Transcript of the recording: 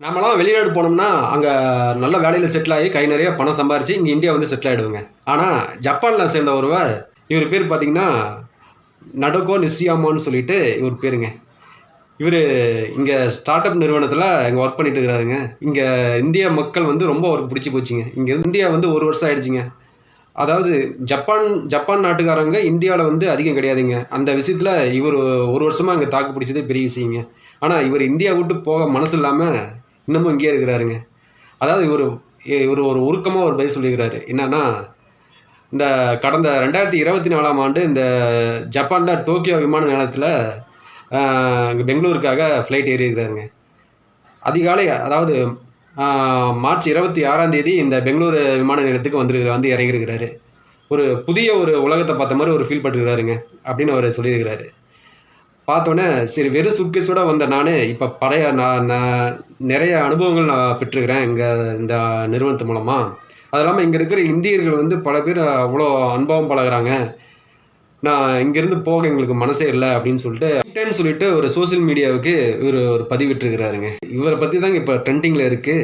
நாமெல்லாம் வெளிநாடு போனோம்னா, அங்க நல்ல வேலையில செட்டில் ஆகி, கை நெறைய பணம் சம்பாரிச்சு, இங்க இந்தியா வந்து செட்டில் ஆயிடுவோங்க. ஆனா, ஜப்பான்ல சேர்ந்த ஒருவர், இவரு பேரு பார்த்தீங்கன்னா, நடகோ நிஷியாமான்னு சொல்லிட்டு இவரு பேருங்க. இவரு இங்க ஸ்டார்ட் அப் நிறுவனத்தில இங்க வொர்க் பண்ணிட்டு இருக்கிறாருங்க. இங்க இந்திய மக்கள் வந்து ரொம்ப அவருக்கு புடிச்சு போச்சுங்க. இங்க இந்தியா வந்து 1 வருஷம் ஆயிடுச்சுங்க. அதாவது ஜப்பான் ஜப்பான் நாட்டுக்காரங்க இந்தியால வந்து அதிகம் கிடையாதுங்க. அந்த விஷயத்தில இவரு 1 வருஷமா அங்க தாக்கு பிடிச்சதே பெரிய விஷயங்க. ஆனா, இவரு இந்தியா விட்டு போக மனசு இல்லாம, இன்னமும் இங்கேயே இருக்கிறாருங்க. அதாவது இவரு ஒரு உருக்கமா ஒரு பதில் சொல்லியிருக்கிறாரு. என்னன்னா, இந்த கடந்த 2024ஆம் ஆண்டு இந்த ஜப்பான்ல டோக்கியோ விமான நிலையத்தில இங்க பெங்களூருக்காக ஃப்ளைட் ஏறியிருக்கிறாருங்க. அதிகாலை அதாவது மார்ச் 26ஆம் தேதி இந்த பெங்களூரு விமான நிலையத்துக்கு வந்து இறங்கியிருக்கிறாரு. ஒரு புதிய ஒரு உலகத்த பார்த்த மாரி ஒரு ஃபீல் பட்டுருக்கிறாருங்க. அப்படின்னு அவரு சொல்லியிருக்கிறாரு. பார்த்தோனே, சரி வெறும் சூட்கேஸோட வந்த நானு, இப்ப பழைய நான் நான் நெறைய அனுபவங்கள் நான் பெற்றிருக்கிறேன், இந்த நிறுவனத்து மூலமா. அது இல்லாம இங்க இருக்கிற இந்தியர்கள் வந்து பல பேர் அவ்வளோ அன்பாவும் பழகுறாங்க. நான் இங்கேருந்து போக எங்களுக்கு மனசே இல்ல அப்படின்னு சொல்லிட்டு ஒரு சோசியல் மீடியாவுக்கு இவரு ஒரு பதிவிட்டிருக்கிறாருங்க. இவர பத்தி தாங்க இப்ப ட்ரெண்டிங்ல இருக்கு.